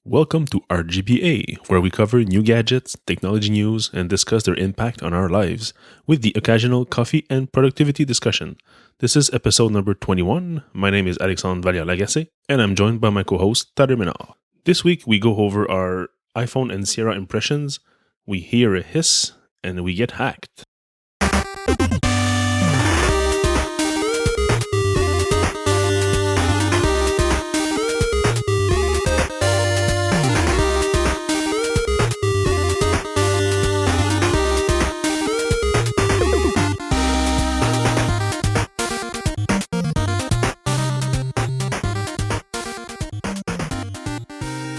Welcome to RGBA, where we cover new gadgets, technology news, and discuss their impact on our lives, with the occasional coffee and productivity discussion. This is episode number 21. My name is Alexandre Valliere-Lagacé, and I'm joined by my co-host, Tade Menard. This week, we go over our iPhone and Sierra impressions, we hear a hiss, and we get hacked.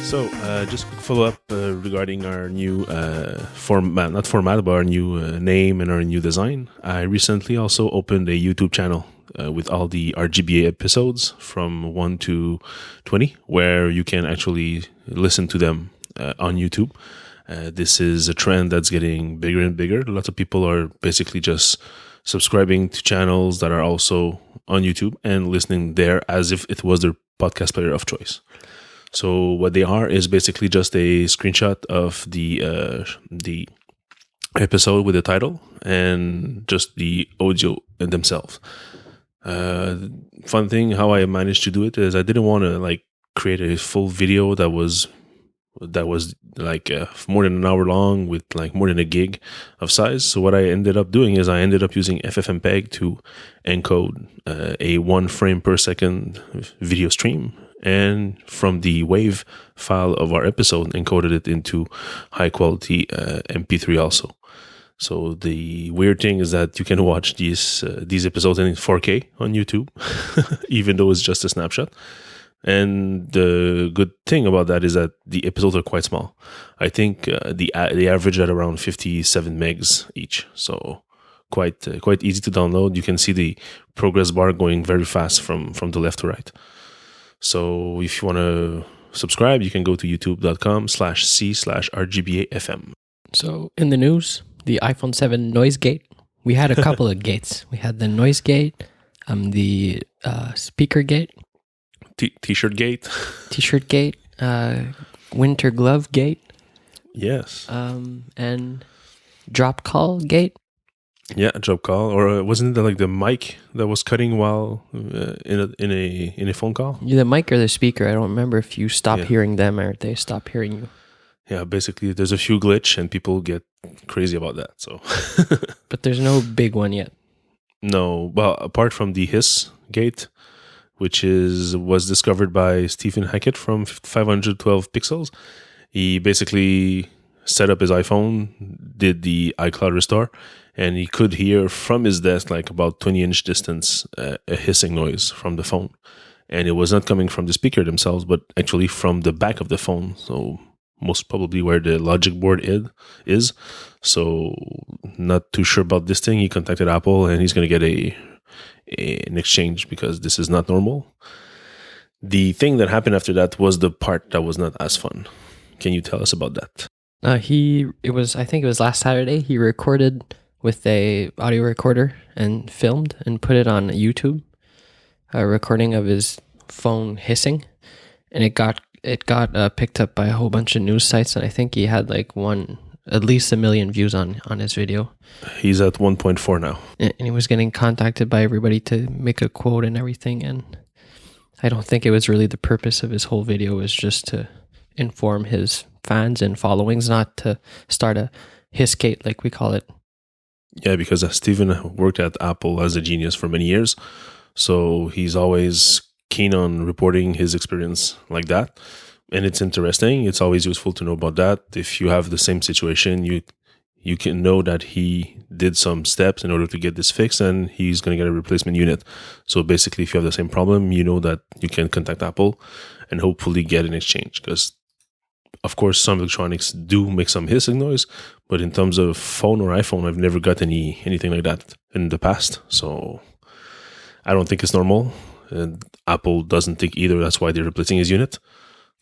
So, just quick follow-up regarding our new our new name and our new design. I recently also opened a YouTube channel with all the RGBA episodes from 1 to 20, where you can actually listen to them on YouTube. This is a trend that's getting bigger and bigger. Lots of people are basically just subscribing to channels that are also on YouTube and listening there as if it was their podcast player of choice. So what they are is basically just a screenshot of the episode with the title and just the audio themselves. Fun thing, how I managed to do it is I didn't want to create a full video that was more than an hour long with more than a gig of size. So what I ended up doing is I ended up using FFmpeg to encode a 1 frame per second video stream. And from the WAV file of our episode, encoded it into high quality MP3 also. So the weird thing is that you can watch these episodes in 4K on YouTube, even though it's just a snapshot. And the good thing about that is that the episodes are quite small. I think they average at around 57 megs each. So quite easy to download. You can see the progress bar going very fast from the left to right. So if you want to subscribe, you can go to youtube.com/c/RGBAfm. So in the news, the iPhone 7 noise gate. We had a couple of gates. We had the noise gate, the speaker gate, T-shirt gate, winter glove gate. Yes. And drop call gate. Yeah, a drop call, or wasn't it the mic that was cutting while in a phone call? Yeah, the mic or the speaker. I don't remember if you stop hearing them or they stop hearing you. Yeah, basically, there's a few glitch and people get crazy about that. So, but there's no big one yet. No, well, apart from the hiss gate, which was discovered by Stephen Hackett from 512 Pixels. He basically set up his iPhone, did the iCloud restore, and he could hear from his desk, about 20-inch distance, a hissing noise from the phone. And it was not coming from the speaker themselves, but actually from the back of the phone. So most probably where the logic board is. So not too sure about this thing. He contacted Apple and he's going to get an exchange because this is not normal. The thing that happened after that was the part that was not as fun. Can you tell us about that? I think it was last Saturday. He recorded with a audio recorder and filmed and put it on YouTube, a recording of his phone hissing, and it got picked up by a whole bunch of news sites, and I think he had at least 1 million views on his video. He's at 1.4 now. And he was getting contacted by everybody to make a quote and everything, and I don't think it was really the purpose of his whole video. Was just to inform his fans and followings, not to start a hissgate like we call it. Yeah, because Steven worked at Apple as a genius for many years, so he's always keen on reporting his experience like that. And it's interesting. It's always useful to know about that. If you have the same situation, you can know that he did some steps in order to get this fixed, and he's going to get a replacement unit. So basically, if you have the same problem, you know that you can contact Apple and hopefully get an exchange. Because, of course, some electronics do make some hissing noise, but in terms of phone or iPhone, I've never got anything like that in the past. So I don't think it's normal. And Apple doesn't think either. That's why they're replacing his unit.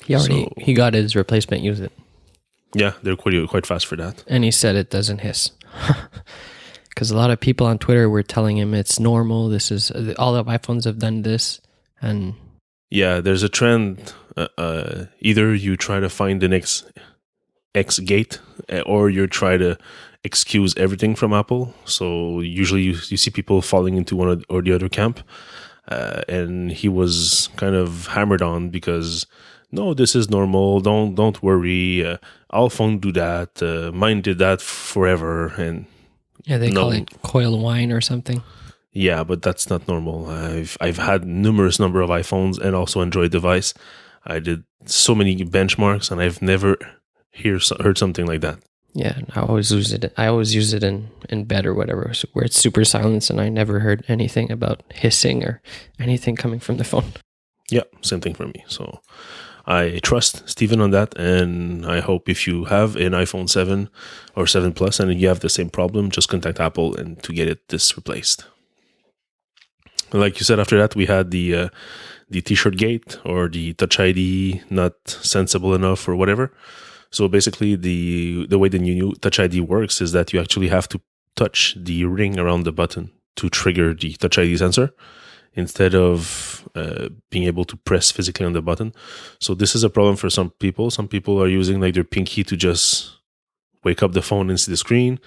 He got his replacement unit. Yeah, they're quite fast for that. And he said it doesn't hiss. Because a lot of people on Twitter were telling him it's normal. This is all of iPhones have done this, and Yeah, there's a trend. Either you try to find the next X gate, or you try to excuse everything from Apple. So usually you see people falling into one or the other camp. And he was kind of hammered on because no, this is normal. Don't worry. All phones do that. Mine did that forever. And Yeah, they call no, it coil wine or something. yeah, but that's not normal. I've had numerous number of iPhones and also Android device. I did so many benchmarks, and I've never heard something like that. Yeah, I always use it. I always use it in bed or whatever, where it's super silent, and I never heard anything about hissing or anything coming from the phone. Yeah, same thing for me. So I trust Steven on that, and I hope if you have an iPhone 7 or 7 Plus and you have the same problem, just contact Apple and to get this replaced. Like you said, after that we had the T-shirt gate or the Touch ID not sensible enough or whatever. So basically, the way the new Touch ID works is that you actually have to touch the ring around the button to trigger the Touch ID sensor instead of being able to press physically on the button. So this is a problem for some people. Some people are using like their pinky to just wake up the phone and see the screen.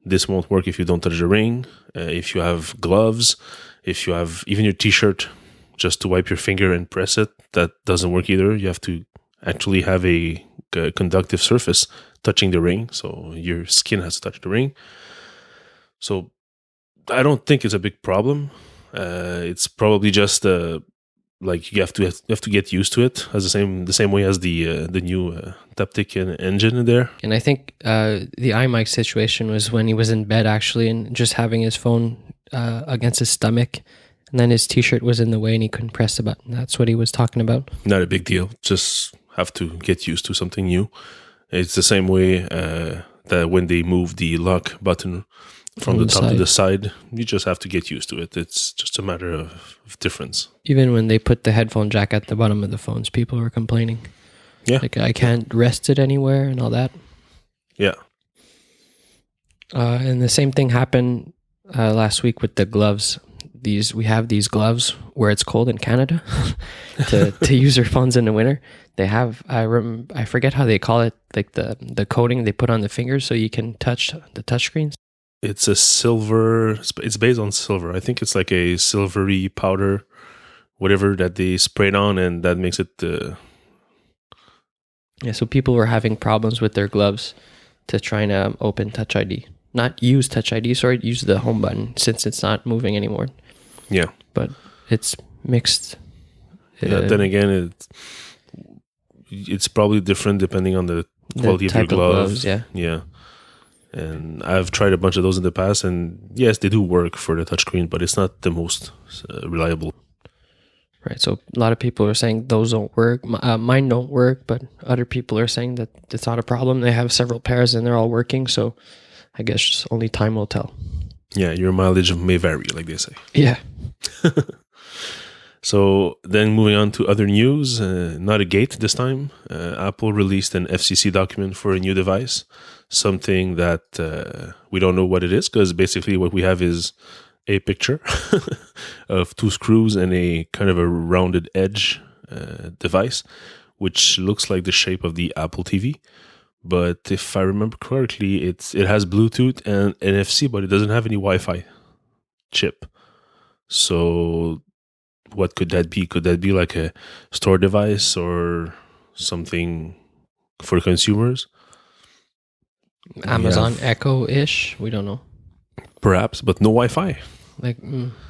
This won't work if you don't touch the ring. If you have gloves, if you have even your T-shirt, just to wipe your finger and press it, that doesn't work either. You have to actually have a conductive surface touching the ring, so your skin has to touch the ring. So I don't think it's a big problem. It's probably just like you have to get used to it, as the same way as the new Taptic engine in there. And I think the iMic situation was when he was in bed actually, and just having his phone against his stomach, and then his T-shirt was in the way and he couldn't press the button. That's what he was talking about. Not a big deal. Just have to get used to something new. It's the same way that when they move the lock button from the top to the side, you just have to get used to it. It's just a matter of difference. Even when they put the headphone jack at the bottom of the phones, people were complaining. Yeah. Like, I can't rest it anywhere and all that. Yeah. And the same thing happened last week with the gloves. We have these gloves where it's cold in Canada to use your phones in the winter. They have I forget how they call it, like the coating they put on the fingers so you can touch the touchscreens. It's a silver. It's based on silver. I think it's like a silvery powder, whatever that they sprayed on, and that makes it. Yeah, so people were having problems with their gloves to try and open Touch ID. Not use Touch ID, sorry, use the home button since it's not moving anymore. Yeah. But it's mixed. Yeah, then again, it's probably different depending on the quality of your gloves. Yeah. Yeah. And I've tried a bunch of those in the past, and yes, they do work for the touchscreen, but it's not the most reliable. Right. So a lot of people are saying those don't work. Mine don't work, but other people are saying that it's not a problem. They have several pairs and they're all working. So I guess only time will tell. Yeah, your mileage may vary, like they say. Yeah. So then moving on to other news, not a gate this time. Apple released an FCC document for a new device, something that we don't know what it is, because basically what we have is a picture of two screws and a kind of a rounded edge device, which looks like the shape of the Apple TV. But if I remember correctly, it has Bluetooth and NFC, but it doesn't have any Wi-Fi chip. So what could that be? Could that be like a store device or something for consumers? Amazon Echo-ish? We don't know. Perhaps, but no Wi-Fi. Like,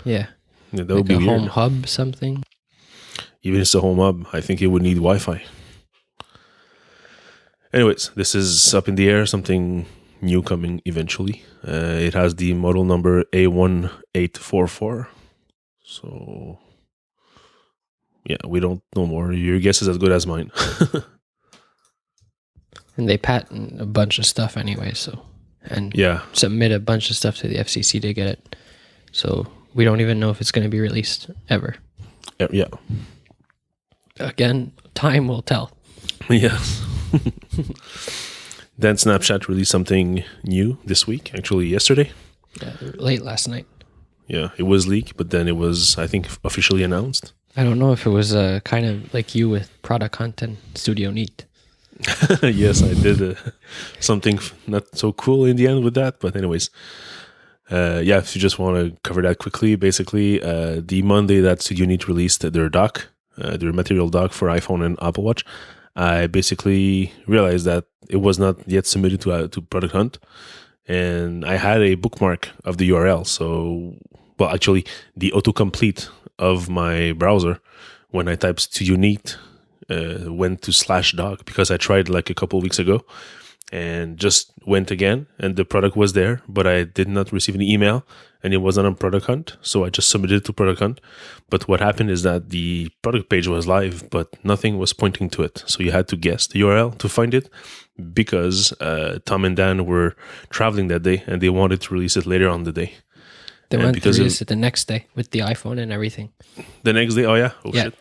yeah. Yeah, that would be a weird. home hub something. Even if it's a home hub, I think it would need Wi-Fi. Anyways, this is up in the air, something new coming eventually. It has the model number A1844. So, yeah, we don't know more. Your guess is as good as mine. And they patent a bunch of stuff anyway, so. And yeah, submit a bunch of stuff to the FCC to get it. So we don't even know if it's going to be released ever. Yeah. Again, time will tell. Yes. Then Snapchat released something new this week, actually yesterday. Yeah, late last night. Yeah, it was leaked, but then it was, I think, officially announced. I don't know if it was kind of like you with Product Hunt and Studio Neat. Yes, I did something not so cool in the end with that. But anyways, yeah, if you just want to cover that quickly, basically, the Monday that Studio Neat released their dock, their material dock for iPhone and Apple Watch, I basically realized that it was not yet submitted to Product Hunt, and I had a bookmark of the URL. So, well, actually, the autocomplete of my browser when I typed Studio Neat went to /doc because I tried like a couple weeks ago and just went again, and the product was there, but I did not receive an email and it wasn't on Product Hunt. So I just submitted it to Product Hunt. But what happened is that the product page was live, but nothing was pointing to it. So you had to guess the URL to find it because Tom and Dan were traveling that day and they wanted to release it later on the day. They And wanted to because release it the next day with the iPhone and everything. the next day, oh yeah, Yeah. shit.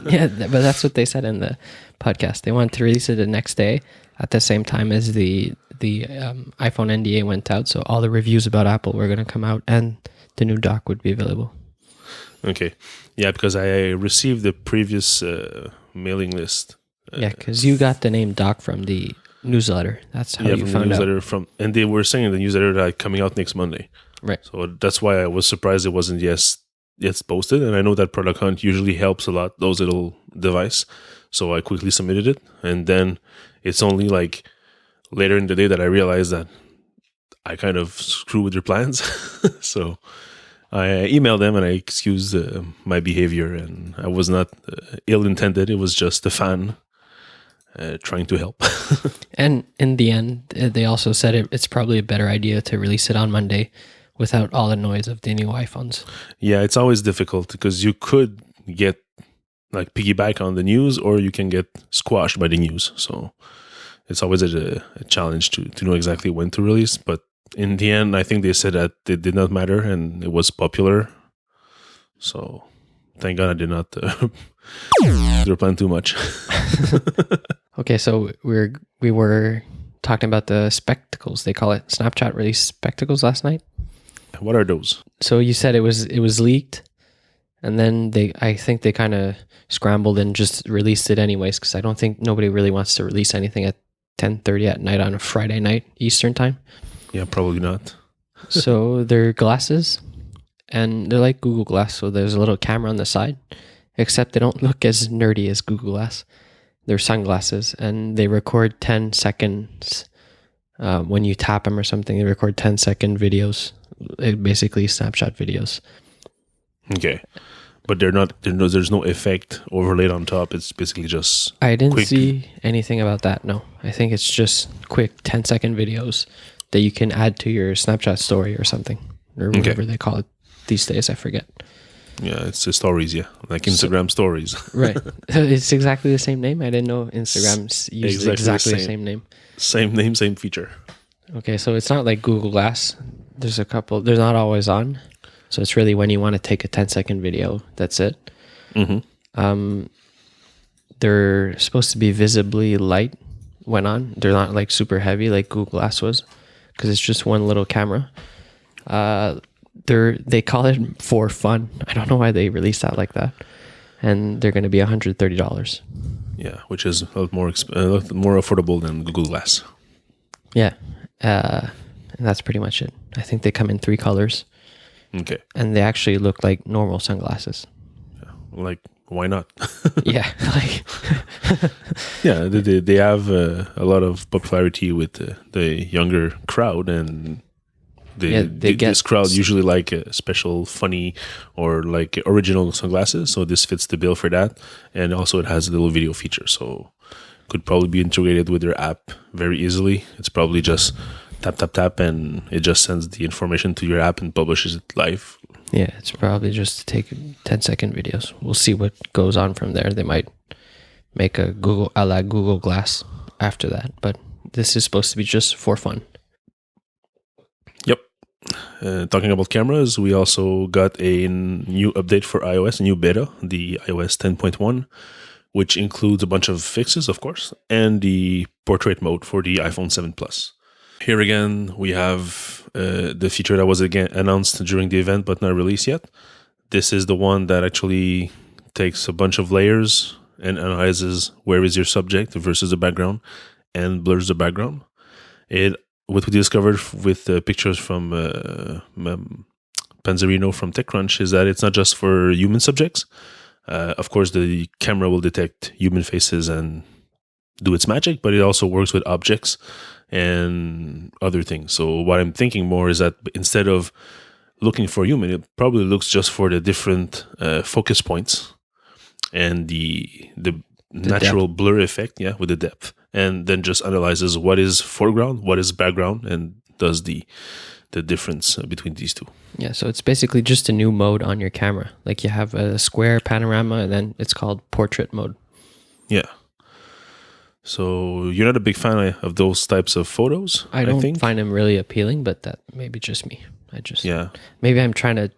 Yeah, but that's what they said in the podcast. They wanted to release it the next day at the same time as the iPhone NDA went out. So all the reviews about Apple were going to come out and the new dock would be available. Okay. Yeah, because I received the previous mailing list. Yeah, because you got the name dock from the newsletter. That's how you From the found out. newsletter and they were saying in the newsletter that coming out next Monday. Right. So that's why I was surprised it wasn't yet posted. And I know that Product Hunt usually helps a lot, those little device. So I quickly submitted it. And then it's only like later in the day that I realized that I kind of screw with their plans. So I emailed them and I excused my behavior. And I was not ill-intended. It was just a fan trying to help. And in the end, they also said it's probably a better idea to release it on Monday without all the noise of the new iPhones. Yeah, it's always difficult because you could get like piggyback on the news or you can get squashed by the news. So it's always a challenge to know exactly when to release. But in the end, I think they said that it did not matter and it was popular. So thank God I did not plan too much. Okay, so we were talking about the spectacles. They call it Snapchat released spectacles last night. What are those? So you said it was leaked, and then I think they kind of scrambled and just released it anyways because I don't think nobody really wants to release anything at 10:30 at night on a Friday night Eastern time. Yeah, probably not. So they're glasses, and they're like Google Glass. So there's a little camera on the side, except they don't look as nerdy as Google Glass. They're sunglasses, and they record 10 seconds when you tap them or something. They record 10-second videos, basically Snapchat videos. Okay. But there's no effect overlaid on top. It's basically just I didn't quick. see anything about that, no. I think it's just quick 10-second videos that you can add to your Snapchat story or something, or whatever they call it these days. I forget. Yeah, it's the stories, yeah. Like Instagram stories. Right. It's exactly the same name. I didn't know Instagram used exactly the same name. Same name, same feature. Okay, so it's not like Google Glass. They're not always on. So it's really when you want to take a 10-second video, that's it. Mm-hmm. They're supposed to be visibly light when on. They're not like super heavy like Google Glass was because it's just one little camera. They call it for fun. I don't know why they released that like that. And they're going to be $130. Yeah, which is a lot more affordable than Google Glass. Yeah. And that's pretty much it. I think they come in 3 colors. Okay. And they actually look like normal sunglasses. Yeah, like, why not? Yeah. Like yeah, they have a lot of popularity with the younger crowd, and this crowd usually like special, funny, or like original sunglasses. So this fits the bill for that, and also it has a little video feature, so could probably be integrated with their app very easily. It's probably just tap, and it just sends the information to your app and publishes it live. Yeah, it's probably just to take 10-second videos. We'll see what goes on from there. They might make a Google Glass after that, but this is supposed to be just for fun. Yep. Talking about cameras, we also got a new update for iOS, a new beta, the iOS 10.1, which includes a bunch of fixes, of course, and the portrait mode for the iPhone 7 Plus. Here again, we have the feature that was again announced during the event but not released yet. This is the one that actually takes a bunch of layers and analyzes where is your subject versus the background and blurs the background. What we discovered with the pictures from Panzerino from TechCrunch is that it's not just for human subjects. Of course, the camera will detect human faces and do its magic, but it also works with objects and other things. So what I'm thinking more is that instead of looking for human, it probably looks just for the different focus points and the natural depth. blur effect, with the depth, and then just analyzes what is foreground, what is background, and does the difference between these two. Yeah, so it's basically just a new mode on your camera. Like you have a square panorama, and then it's called portrait mode. Yeah. So you're not a big fan of those types of photos? I don't think? find them really appealing, but that may be just me. Maybe I'm trying to.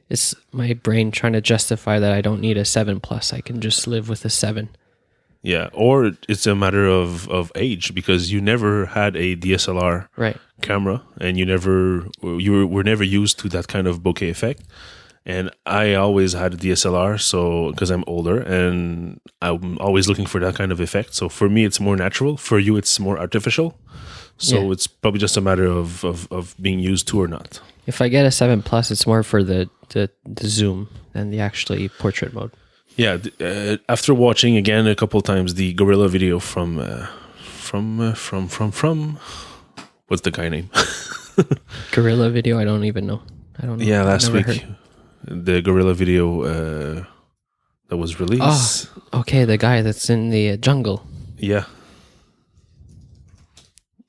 It's my brain trying to justify that I don't need a 7+. I can just live with a 7. Yeah, or it's a matter of age, because you never had a DSLR camera, and you were never used to that kind of bokeh effect. And I always had a DSLR, so because I'm older, and I'm always looking for that kind of effect. So for me, it's more natural. For you, it's more artificial. So it's probably just a matter of being used to or not. If I get a 7+, it's more for the zoom than the actually portrait mode. Yeah, after watching again a couple times the Gorilla video from what's the guy name? Gorilla video, I don't even know. I don't know. Yeah, last week the Gorilla video that was released. Oh, okay, the guy that's in the jungle. Yeah,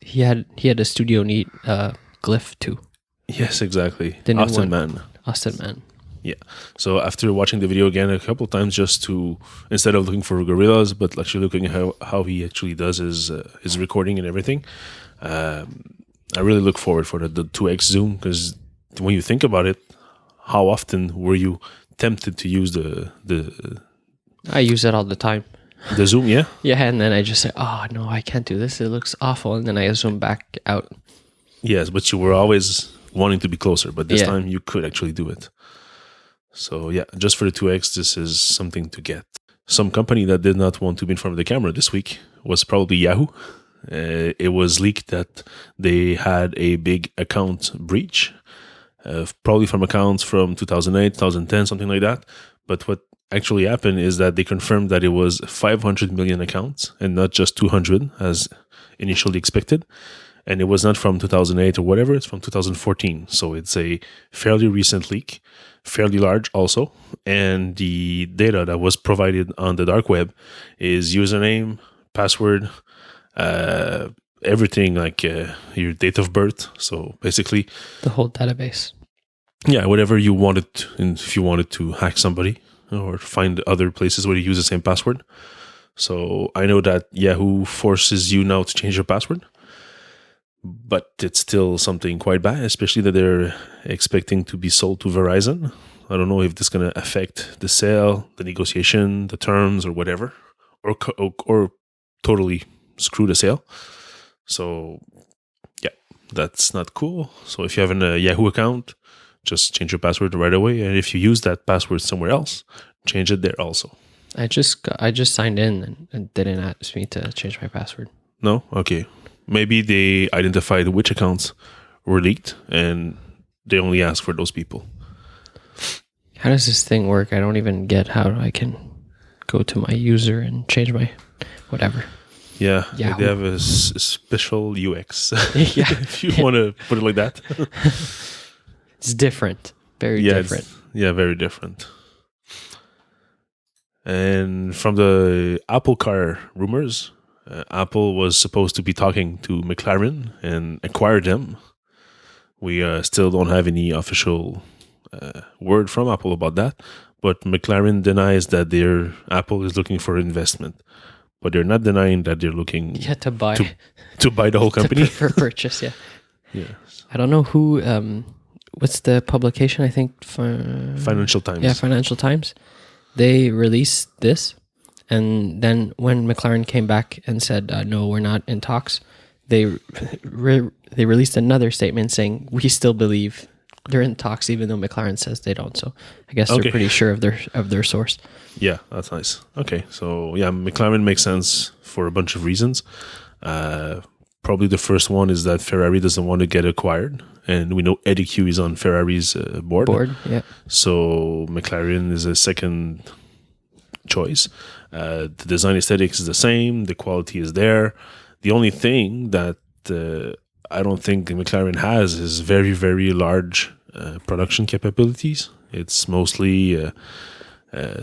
he had a Studio Neat glyph too. Yes, exactly. Austin Man. Yeah. So after watching the video again a couple times, just to instead of looking for gorillas, but actually looking at how he actually does his recording and everything, I really look forward for the 2x zoom, because when you think about it, how often were you tempted to use the I use it all the time. The zoom, yeah? Yeah, and then I just say, oh no, I can't do this. It looks awful. And then I zoom back out. Yes, but you were always wanting to be closer, but this time you could actually do it. So yeah, just for the 2x, this is something to get. Some company that did not want to be in front of the camera this week was probably Yahoo. It was leaked that they had a big account breach, probably from accounts from 2008, 2010, something like that. But what actually happened is that they confirmed that it was 500 million accounts and not just 200 as initially expected. And it was not from 2008 or whatever, it's from 2014. So it's a fairly recent leak, fairly large also. And the data that was provided on the dark web is username, password, everything, like your date of birth. So basically the whole database. Yeah, whatever you wanted, and if you wanted to hack somebody or find other places where you use the same password. So I know that Yahoo forces you now to change your password, but it's still something quite bad, especially that they're expecting to be sold to Verizon. I don't know if this is going to affect the sale, the negotiation, the terms, or whatever, or totally screw the sale. So yeah, that's not cool. So if you have a Yahoo account, just change your password right away. And if you use that password somewhere else, change it there also. I just signed in and didn't ask me to change my password. No? Okay. Maybe they identified which accounts were leaked and they only asked for those people. How does this thing work? I don't even get how I can go to my user and change my whatever. Yeah, they have a special UX. Yeah. If you want to put it like that. It's different. Very different. Yeah, very different. And from the Apple car rumors, Apple was supposed to be talking to McLaren and acquire them. We still don't have any official word from Apple about that, but McLaren denies that Apple is looking for investment, but they're not denying that they're looking to buy to buy the whole company for purchase. Yeah, yeah. I don't know who. What's the publication? I think Financial Times. Yeah, Financial Times. They released this, and then when McLaren came back and said, "No, we're not in talks," they released another statement saying, "We still believe They're in talks, even though McLaren says they don't. So I guess Okay. they're pretty sure of their source. Yeah, that's nice. Okay, so yeah, McLaren makes sense for a bunch of reasons. Probably the first one is that Ferrari doesn't want to get acquired, and we know Eddie Q is on Ferrari's board. Yeah. So McLaren is a second choice. The design aesthetics is the same. The quality is there. The only thing that I don't think McLaren has is very, very large production capabilities. It's mostly a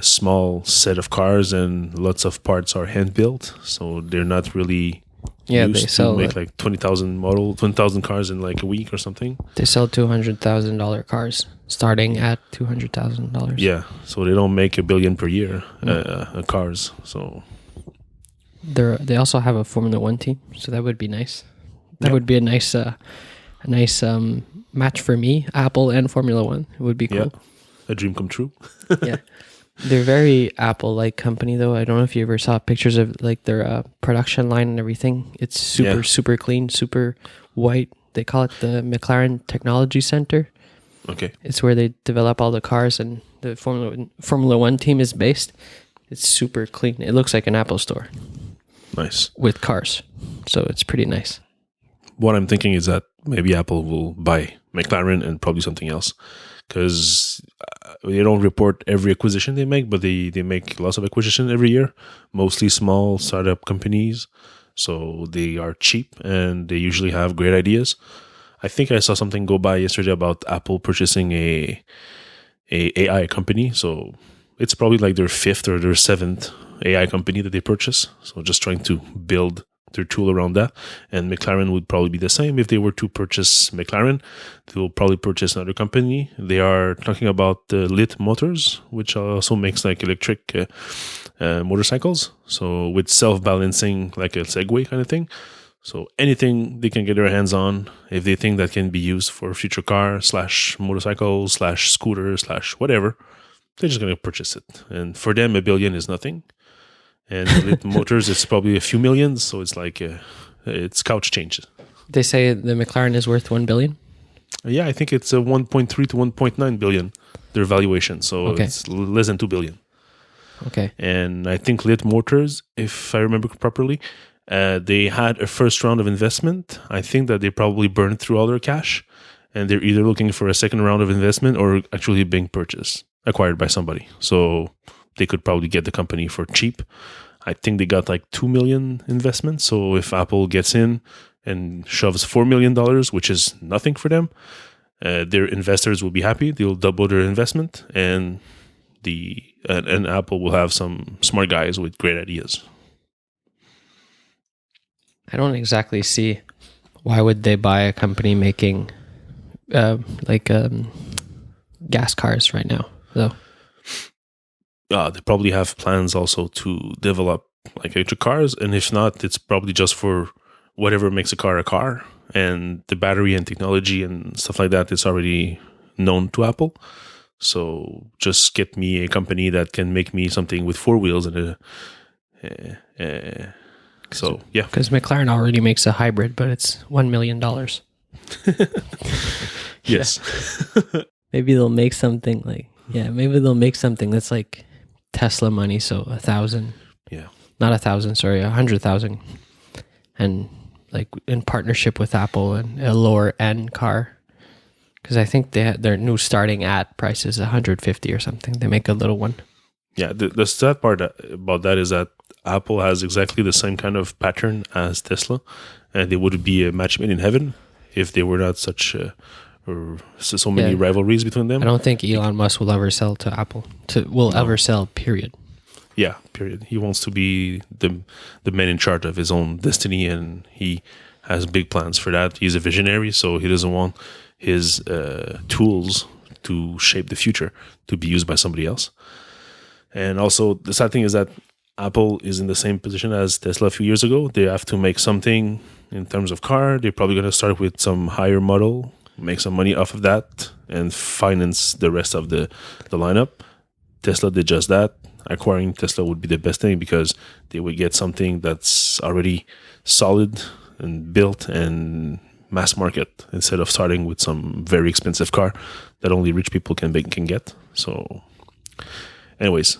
small set of cars, and lots of parts are hand built. So they're not really used they to sell make like 20,000 cars in like a week or something. They sell $200,000 cars, starting at $200,000. Yeah, so they don't make $1 billion per year cars. So They also have a Formula One team, so that would be nice. That would be a nice match for me. Apple and Formula One, it would be cool. yeah, a dream come true. Yeah, they're very Apple-like company, though. I don't know if you ever saw pictures of like their production line and everything. It's super clean, super white. They call it the McLaren Technology Center. Okay. It's where they develop all the cars, and the Formula One team is based. It's super clean. It looks like an Apple store. Nice. With cars. So it's pretty nice. What I'm thinking is that maybe Apple will buy McLaren and probably something else, because they don't report every acquisition they make, but they make lots of acquisition every year, mostly small startup companies. So they are cheap and they usually have great ideas. I think I saw something go by yesterday about Apple purchasing a AI company. So it's probably like their 5th or their 7th AI company that they purchase. So just trying to build their tool around that. And McLaren would probably be the same. If they were to purchase McLaren, they will probably purchase another company. They are talking about Lit Motors, which also makes like electric motorcycles. So with self-balancing, like a Segway kind of thing. So anything they can get their hands on, if they think that can be used for future car / motorcycle / scooter / whatever, they're just going to purchase it. And for them, $1 billion is nothing. And Lit Motors, it's probably a few millions. So it's like, it's couch changes. They say the McLaren is worth $1 billion? Yeah, I think it's a 1.3 to 1.9 billion, their valuation. So it's less than 2 billion. Okay. And I think Lit Motors, if I remember properly, they had a first round of investment. I think that they probably burned through all their cash, and they're either looking for a second round of investment or actually being acquired by somebody. So they could probably get the company for cheap. I think they got like 2 million investment. So if Apple gets in and shoves $4 million, which is nothing for them, their investors will be happy. They'll double their investment, and and Apple will have some smart guys with great ideas. I don't exactly see why would they buy a company making gas cars right now, though. They probably have plans also to develop like electric cars, and if not, it's probably just for whatever makes a car, and the battery and technology and stuff like that is already known to Apple. So just get me a company that can make me something with 4 wheels and so yeah. Because McLaren already makes a hybrid, but it's $1 million. Yes. Maybe they'll make something that's like Tesla money, so 1,000. Yeah. Not 1,000, sorry, 100,000. And like in partnership with Apple and a lower end car. Because I think their new starting at price is 150 or something. They make a little one. Yeah, the sad part about that is that Apple has exactly the same kind of pattern as Tesla, and they would be a match made in heaven if they were not such so many rivalries between them. I don't think Elon Musk will ever sell to Apple. Ever sell, period. Yeah, period. He wants to be the man in charge of his own destiny, and he has big plans for that. He's a visionary, so he doesn't want his tools to shape the future to be used by somebody else. And also, the sad thing is that Apple is in the same position as Tesla a few years ago. They have to make something in terms of car. They're probably going to start with some higher model, make some money off of that, and finance the rest of the lineup. Tesla did just that. Acquiring Tesla would be the best thing because they would get something that's already solid and built and mass market instead of starting with some very expensive car that only rich people can get. So, anyways,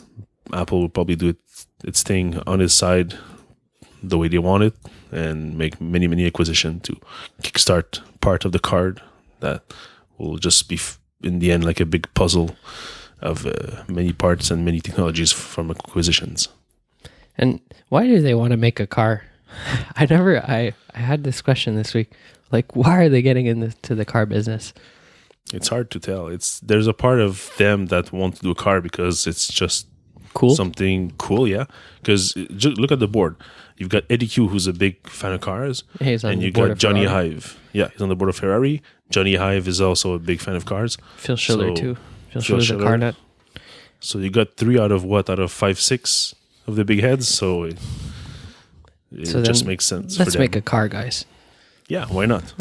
Apple will probably do its thing on its side the way they want it and make many acquisition to kickstart part of the card that will just be in the end like a big puzzle of many parts and many technologies from acquisitions. And why do they want to make a car? I had this question this week. Like, why are they getting into the car business? It's hard to tell. There's a part of them that want to do a car because it's just Cool. something cool, yeah. Because just look at the board. You've got Eddie Q, who's a big fan of cars, He's on and the you board got of Johnny Ferrari. Hive. Yeah, he's on the board of Ferrari. Johnny Hive is also a big fan of cars. Phil Schiller So, too. Phil Phil Schiller's a Schiller. car nut. So you got 3 out of 5-6 of the big heads. So it So just then makes sense. Let's for them. make a car, guys. Yeah, why not?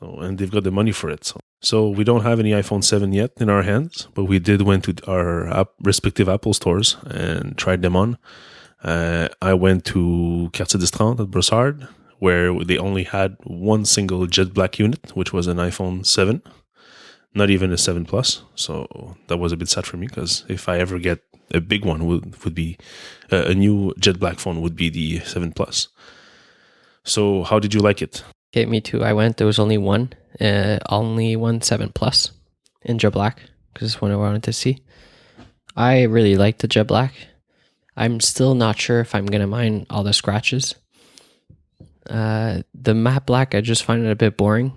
And they've got the money for it. So we don't have any iPhone 7 yet in our hands, but we did went to our respective Apple stores and tried them on. I went to Quartier d'Estrade at Brossard, where they only had one single jet black unit, which was an iPhone 7, not even a 7 Plus. So that was a bit sad for me because if I ever get a big one, would be a new jet black phone would be the 7 Plus. So how did you like it? Okay, me too. I went. There was only one 7 Plus in jet black because it's one I wanted to see. I really liked the jet black. I'm still not sure if I'm gonna mind all the scratches. The matte black, I just find it a bit boring.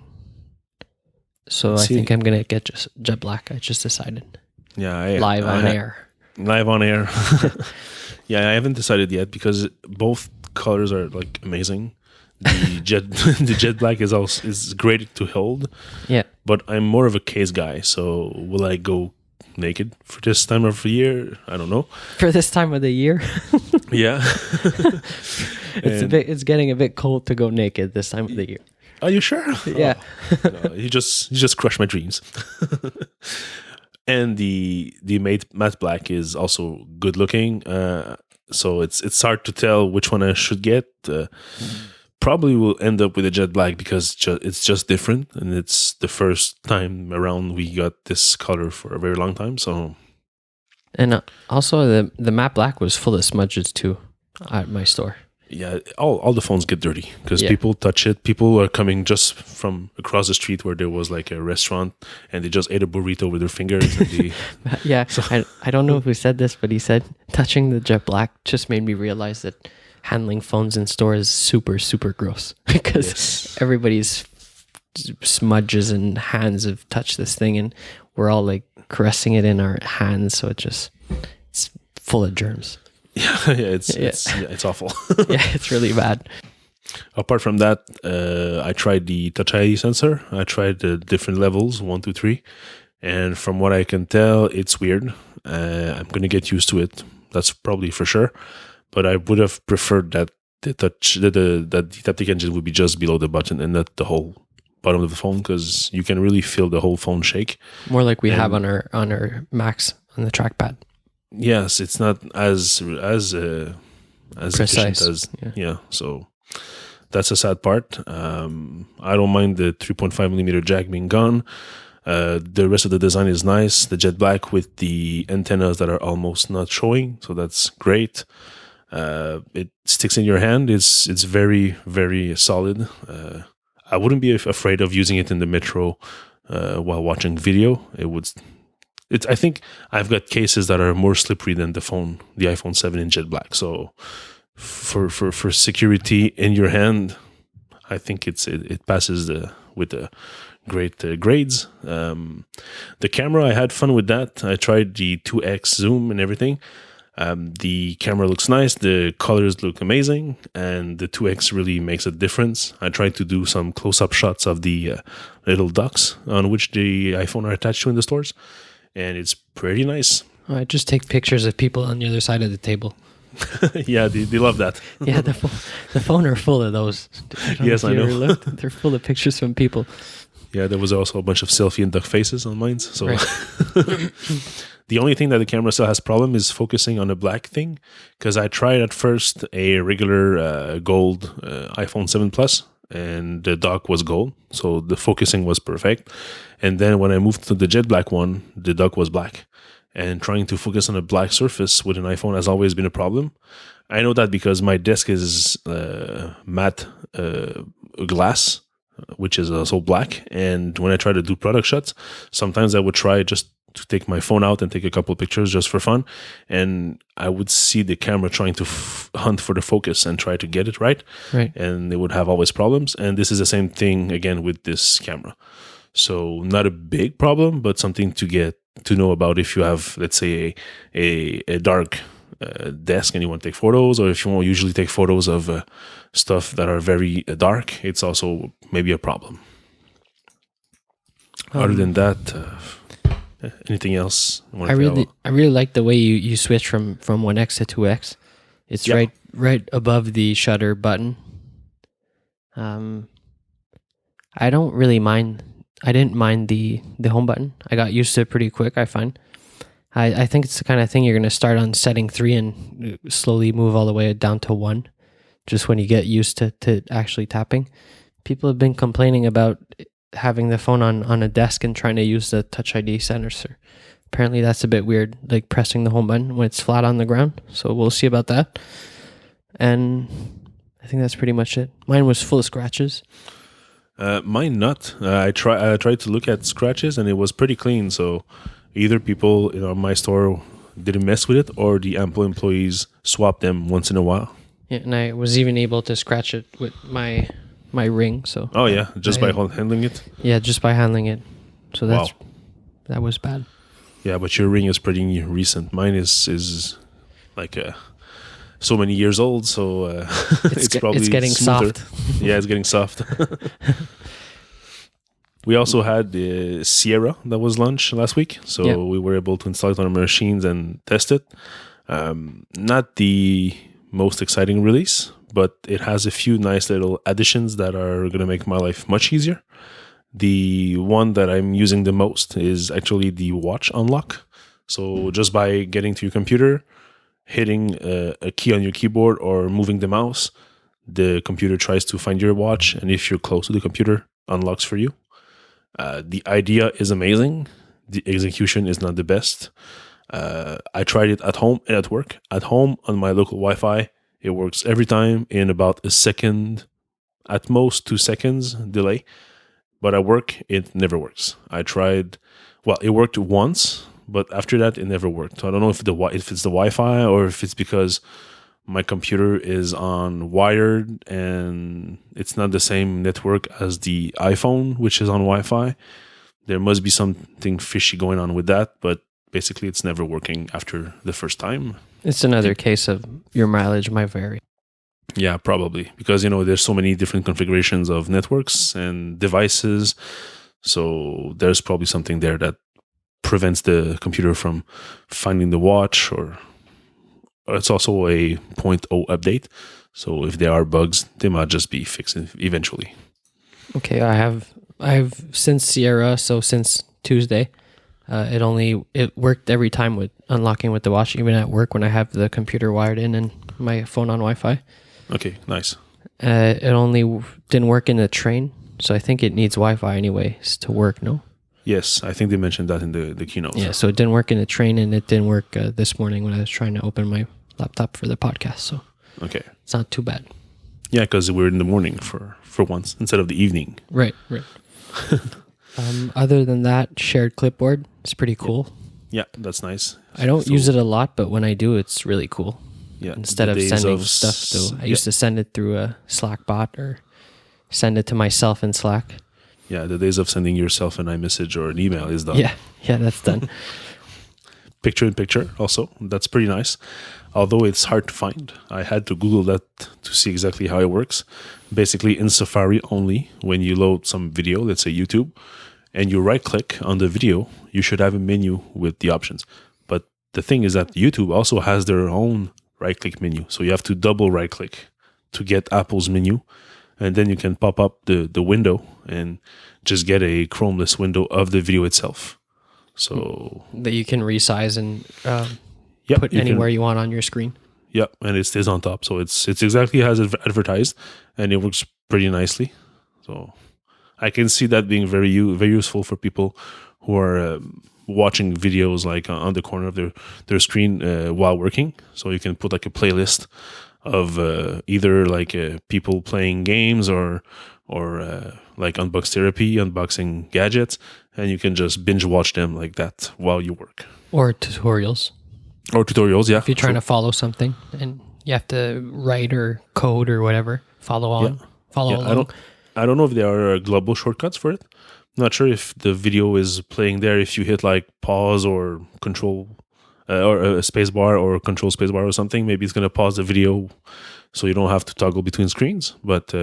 So I think I'm gonna get just jet black. I just decided. Yeah, Live on air. Live on air. Yeah, I haven't decided yet because both colors are like amazing. The jet black is great to hold. Yeah. But I'm more of a case guy, so will I go naked for this time of the year? I don't know. For this time of the year, Yeah. it's getting a bit cold to go naked this time of the year. Are you sure? Yeah. Oh, no, you just crushed my dreams. And the matte black is also good looking. So it's hard to tell which one I should get. Probably will end up with a jet black because it's just different, and it's the first time around we got this color for a very long time. So, And also the matte black was full of smudges too at my store. yeah, all the phones get dirty because Yeah. people touch it. People are coming just from across the street where there was like a restaurant, and they just ate a burrito with their fingers. And they, Yeah, I don't know if we said this, but he said touching the jet black just made me realize that handling phones in stores is super gross because Yes. everybody's smudges and hands have touched this thing, and we're all like caressing it in our hands, so it's full of germs. yeah, it's awful. Yeah, it's really bad. Apart from that, I tried the Touch ID sensor. I tried the different levels, 1, 2, 3. And from what I can tell, it's weird. I'm going to get used to it. That's probably for sure. But I would have preferred that the haptic engine would be just below the button and not the whole bottom of the phone, because you can really feel the whole phone shake. More like we have on our Macs on the trackpad. Yes, it's not as Precise. efficient as yeah. So that's a sad part. I don't mind the 3.5mm jack being gone. The rest of the design is nice. The jet black with the antennas that are almost not showing, so that's great. It sticks in your hand. It's very, very solid. I wouldn't be afraid of using it in the metro while watching video. I think I've got cases that are more slippery than the iPhone 7 in jet black. So for security in your hand, I think it passes with the great grades. The camera, I had fun with that. I tried the 2x zoom and everything. The camera looks nice, the colors look amazing, and the 2x really makes a difference. I tried to do some close-up shots of the little docks on which the iPhone are attached to in the stores, and it's pretty nice. I just take pictures of people on the other side of the table. Yeah, they love that. Yeah, the phone are full of those. Yes, I know. Ever looked. They're full of pictures from people. Yeah, there was also a bunch of selfie and duck faces on mine. So Right. The only thing that the camera still has problem is focusing on the black thing, because I tried at first a regular gold iPhone 7 Plus, and the dock was gold, so the focusing was perfect. And then when I moved to the jet black one, the dock was black. And trying to focus on a black surface with an iPhone has always been a problem. I know that because my desk is matte glass, which is also black. And when I try to do product shots, sometimes I would try just to take my phone out and take a couple of pictures just for fun. And I would see the camera trying to hunt for the focus and try to get it right. Right. And they would have always problems. And this is the same thing again with this camera. So not a big problem, but something to get to know about if you have, let's say, a dark desk and you want to take photos, or if you want to usually take photos of stuff that are very dark, it's also maybe a problem. Other than that, anything else? I really like the way you switch from 1x to 2x. It's right above the shutter button. I don't really mind. I didn't mind the home button. I got used to it pretty quick, I find. I think it's the kind of thing you're going to start on setting 3 and slowly move all the way down to 1, just when you get used to actually tapping. People have been complaining about having the phone on a desk and trying to use the Touch ID sensor. Apparently that's a bit weird, like pressing the home button when it's flat on the ground. So we'll see about that. And I think that's pretty much it. Mine was full of scratches. Mine not. I tried to look at scratches and it was pretty clean. So either people in my store didn't mess with it, or the Ample employees swapped them once in a while. Yeah, and I was even able to scratch it with my ring. So just by handling it. Yeah, just by handling it. So that was bad. Yeah, but your ring is pretty recent. Mine is like so many years old, so it's probably getting smoother. soft. Yeah, it's getting soft. We also had the Sierra that was launched last week, so we were able to install it on our machines and test it. Not the most exciting release, but it has a few nice little additions that are going to make my life much easier. The one that I'm using the most is actually the watch unlock. So just by getting to your computer, hitting a key on your keyboard or moving the mouse, the computer tries to find your watch, and if you're close to the computer, unlocks for you. The idea is amazing. The execution is not the best. I tried it at home and at work. At home on my local Wi-Fi, it works every time in about a second, at most 2 seconds delay. But at work, it never works. I tried, it worked once, but after that, it never worked. So I don't know if it's the Wi-Fi or if it's because my computer is on wired and it's not the same network as the iPhone, which is on Wi-Fi. There must be something fishy going on with that, but basically it's never working after the first time. It's another case of your mileage might vary. Yeah, probably. Because, there's so many different configurations of networks and devices. So there's probably something there that prevents the computer from finding the watch, or it's also a 0.0 update. So if there are bugs, they might just be fixed eventually. Okay, I've since Sierra, so since Tuesday, it worked every time with unlocking with the watch, even at work when I have the computer wired in and my phone on Wi-Fi. Okay, nice. It only didn't work in the train, so I think it needs Wi-Fi anyways to work, no? Yes, I think they mentioned that in the keynote. Yeah, so it didn't work in the train, and it didn't work this morning when I was trying to open my laptop for the podcast, so okay, it's not too bad. Yeah, because we're in the morning for once instead of the evening. Right. Other than that, shared clipboard is pretty cool. Yeah, that's nice. I don't use it a lot, but when I do, it's really cool. Yeah, instead of sending stuff to, I used to send it through a Slack bot or send it to myself in Slack. Yeah, the days of sending yourself an iMessage or an email is done. Yeah, that's done. Picture in picture also, that's pretty nice. Although it's hard to find. I had to Google that to see exactly how it works. Basically, in Safari only, when you load some video, let's say YouTube, and you right-click on the video, you should have a menu with the options. But the thing is that YouTube also has their own right-click menu. So you have to double right-click to get Apple's menu. And then you can pop up the window and just get a Chromeless window of the video itself. So that you can resize and put anywhere you want on your screen. Yeah, and it stays on top. So it's exactly as advertised, and it works pretty nicely. So I can see that being very useful for people who are watching videos like on the corner of their screen while working. So you can put like a playlist of either like people playing games or like Unbox Therapy, unboxing gadgets, and you can just binge watch them like that while you work. Or tutorials. Or tutorials, yeah. If you're trying to follow something and you have to write or code or whatever, follow along. I don't know if there are global shortcuts for it. Not sure if the video is playing there if you hit like pause or control or a space bar or control space bar or something. Maybe it's going to pause the video so you don't have to toggle between screens. But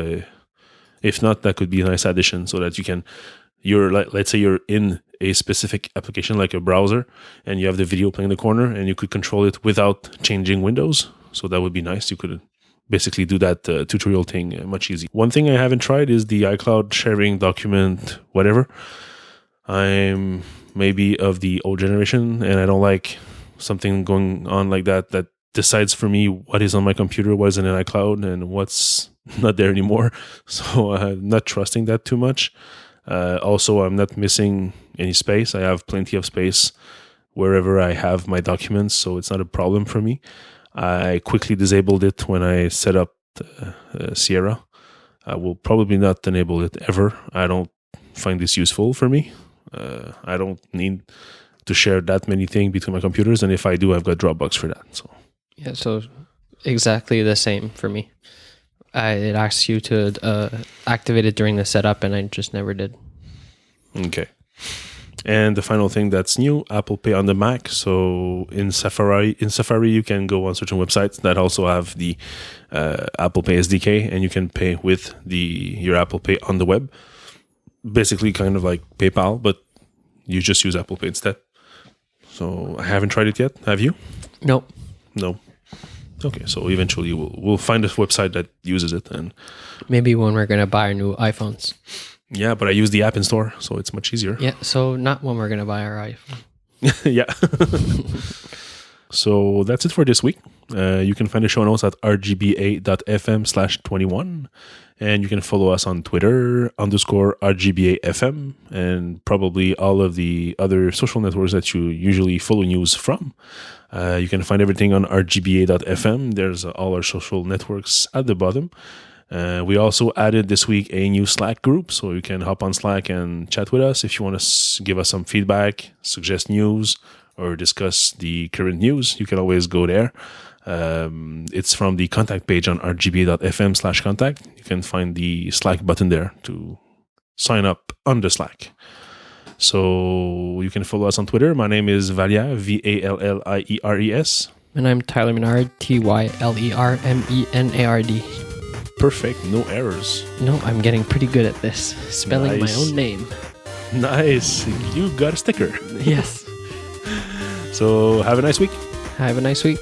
if not, that could be a nice addition so that you can, let's say you're in a specific application like a browser and you have the video playing in the corner and you could control it without changing windows. So that would be nice. You could basically do that tutorial thing much easier. One thing I haven't tried is the iCloud sharing document, whatever. I'm maybe of the old generation and I don't like something going on like that decides for me what is on my computer, what is in an iCloud, and what's not there anymore. So I'm not trusting that too much. Also, I'm not missing any space. I have plenty of space wherever I have my documents, so it's not a problem for me. I quickly disabled it when I set up Sierra. I will probably not enable it ever. I don't find this useful for me. I don't need to share that many things between my computers, and if I do, I've got Dropbox for that. So yeah, so exactly the same for me. It asks you to activate it during the setup, and I just never did. Okay. And the final thing that's new, Apple Pay on the Mac. So in Safari, you can go on certain websites that also have the Apple Pay SDK, and you can pay with your Apple Pay on the web. Basically, kind of like PayPal, but you just use Apple Pay instead. So I haven't tried it yet. Have you? Nope. No. Okay, so eventually we'll find a website that uses it, and maybe when we're gonna buy our new iPhones. Yeah, but I use the app in store, so it's much easier. Yeah, so not when we're gonna buy our iPhone. Yeah. So that's it for this week. You can find the show notes at RGBA.fm/21, and you can follow us on Twitter _RGBAfm, and probably all of the other social networks that you usually follow news from. You can find everything on RGBA.fm. There's all our social networks at the bottom. We also added this week a new Slack group, so you can hop on Slack and chat with us if you want to give us some feedback, suggest news, or discuss the current news. You can always go there. It's from the contact page on rgba.fm/contact. You can find the Slack button there to sign up on the Slack. So you can follow us on Twitter. My name is Valia, VALLIERES. And I'm Tyler Menard, TYLERMENARD. Perfect, no errors. No, I'm getting pretty good at this. Spelling my own name. Nice. You got a sticker. Yes. So have a nice week. Have a nice week.